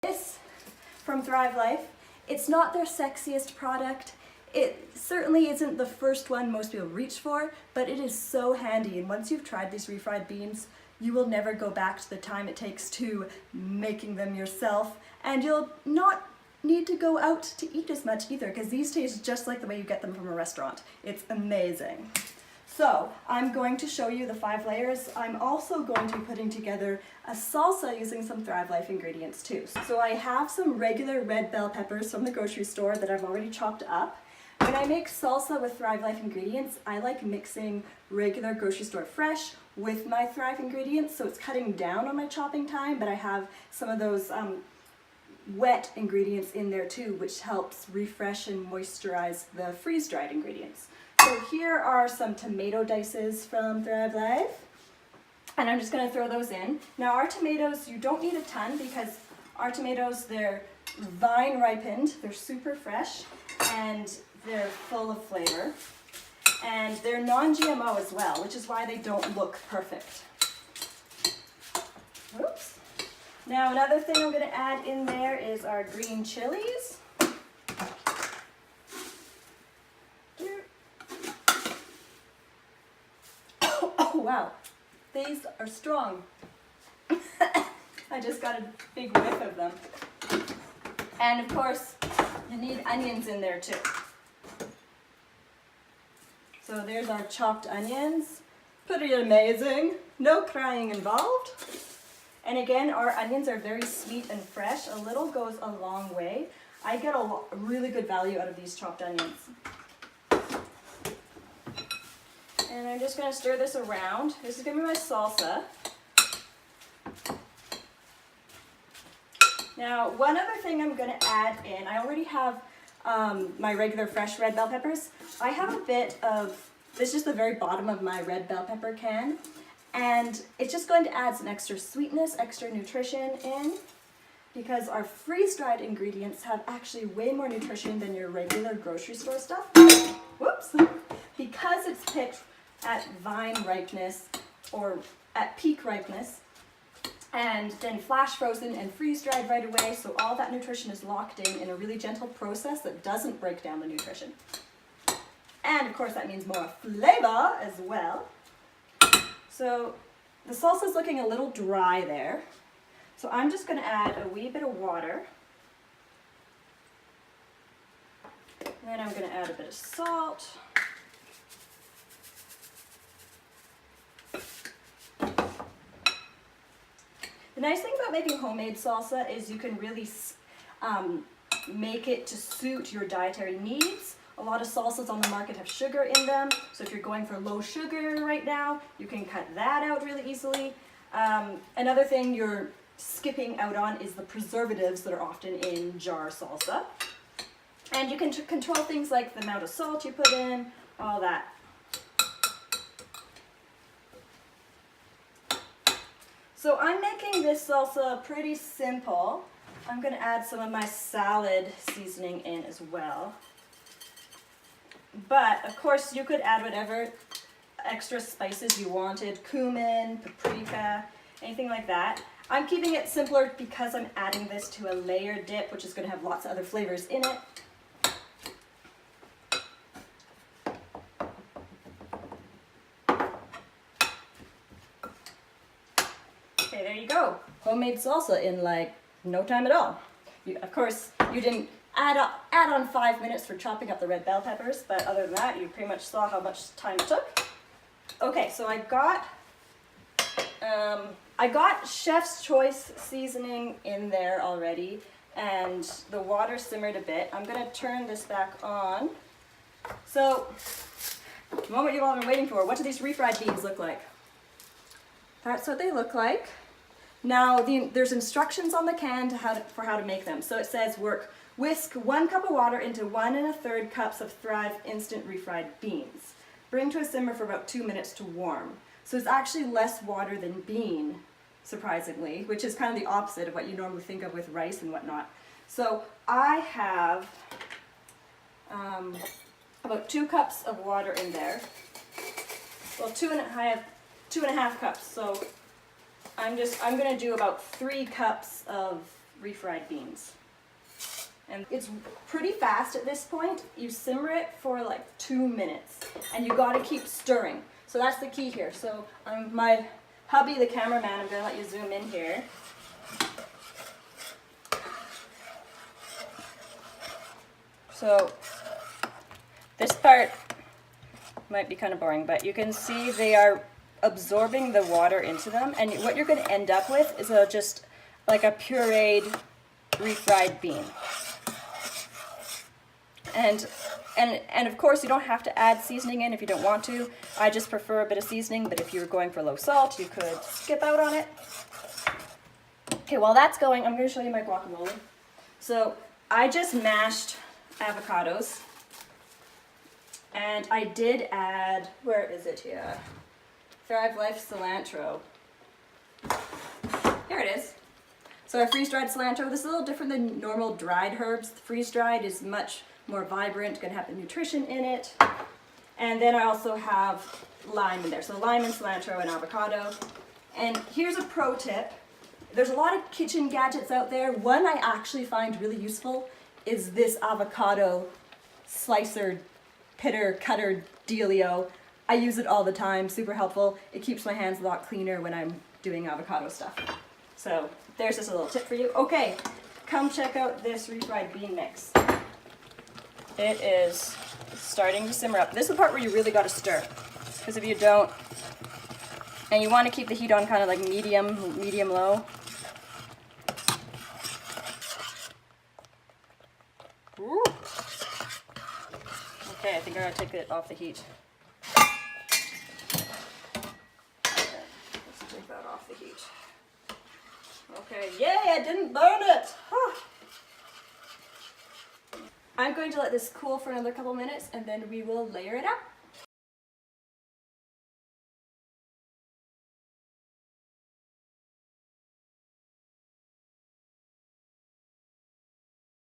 This from Thrive Life, it's not their sexiest product. It certainly isn't the first one most people reach for, but it is so handy, and once you've tried these refried beans, you will never go back to the time it takes to making them yourself, and you'll not need to go out to eat as much either, because these taste just like the way you get them from a restaurant. It's amazing. So I'm going to show you the 5 layers. I'm also going to be putting together a salsa using some Thrive Life ingredients too. So I have some regular red bell peppers from the grocery store that I've already chopped up. When I make salsa with Thrive Life ingredients, I like mixing regular grocery store fresh with my Thrive ingredients, so it's cutting down on my chopping time, but I have some of those wet ingredients in there too, which helps refresh and moisturize the freeze-dried ingredients. So here are some tomato dices from Thrive Life, and I'm just going to throw those in. Now our tomatoes, you don't need a ton because our tomatoes, they're vine ripened, they're super fresh, and they're full of flavor. And they're non-GMO as well, which is why they don't look perfect. Oops. Now another thing I'm going to add in there is our green chilies. Oh wow, these are strong. I just got a big whiff of them. And of course, you need onions in there too. So there's our chopped onions. Pretty amazing. No crying involved. And again, our onions are very sweet and fresh. A little goes a long way. I get a really good value out of these chopped onions. And I'm just going to stir this around. This is going to be my salsa. Now, one other thing I'm going to add in, I already have my regular fresh red bell peppers. I have a bit of, this is just the very bottom of my red bell pepper can, and it's just going to add some extra sweetness, extra nutrition in, because our freeze-dried ingredients have actually way more nutrition than your regular grocery store stuff. Whoops! Because it's picked at vine ripeness, or at peak ripeness, and then flash frozen and freeze dried right away, so all that nutrition is locked in a really gentle process that doesn't break down the nutrition. And of course that means more flavor as well. So the salsa is looking a little dry there, so I'm just going to add a wee bit of water. And then I'm going to add a bit of salt. The nice thing about making homemade salsa is you can really make it to suit your dietary needs. A lot of salsas on the market have sugar in them, so if you're going for low sugar right now, you can cut that out really easily. Another thing you're skipping out on is the preservatives that are often in jar salsa. And you can control things like the amount of salt you put in, all that. So I'm making this salsa pretty simple. I'm going to add some of my salad seasoning in as well. But of course you could add whatever extra spices you wanted, cumin, paprika, anything like that. I'm keeping it simpler because I'm adding this to a layered dip, which is going to have lots of other flavors in it. Okay, there you go. Homemade salsa in like no time at all. Of course, you didn't add on 5 minutes for chopping up the red bell peppers, but other than that, you pretty much saw how much time it took. Okay, so I got Chef's Choice seasoning in there already, and the water simmered a bit. I'm going to turn this back on. So, the moment you've all been waiting for, what do these refried beans look like? That's what they look like. Now, there's instructions on the can for how to make them. So it says whisk 1 cup of water into 1 1/3 cups of Thrive instant refried beans. Bring to a simmer for about 2 minutes to warm. So it's actually less water than bean, surprisingly, which is kind of the opposite of what you normally think of with rice and whatnot. So I have about 2 cups of water in there. Well, I have 2.5 cups. So I'm going to do about 3 cups of refried beans. And it's pretty fast at this point. You simmer it for like 2 minutes and you gotta keep stirring. So that's the key here. So my hubby, the cameraman, I'm gonna let you zoom in here. So this part might be kind of boring, but you can see they are absorbing the water into them, and what you're going to end up with is just like a pureed refried bean. And of course you don't have to add seasoning in if you don't want to. I just prefer a bit of seasoning, but if you're going for low salt, you could skip out on it. Okay, while that's going, I'm going to show you my guacamole. So I just mashed avocados, and I did add, where is it here? Thrive Life cilantro. Here it is. So I freeze-dried cilantro. This is a little different than normal dried herbs. Freeze-dried is much more vibrant, gonna have the nutrition in it. And then I also have lime in there. So lime and cilantro and avocado. And here's a pro tip. There's a lot of kitchen gadgets out there. One I actually find really useful is this avocado slicer, pitter, cutter dealio. I use it all the time, super helpful. It keeps my hands a lot cleaner when I'm doing avocado stuff. So there's just a little tip for you. Okay, come check out this refried bean mix. It is starting to simmer up. This is the part where you really gotta stir, because if you don't, and you wanna keep the heat on kind of like medium low. Ooh. Okay, I think I gotta take it off the heat. Let's take that off the heat. Okay, yay, I didn't burn it! Huh. I'm going to let this cool for another couple minutes and then we will layer it up.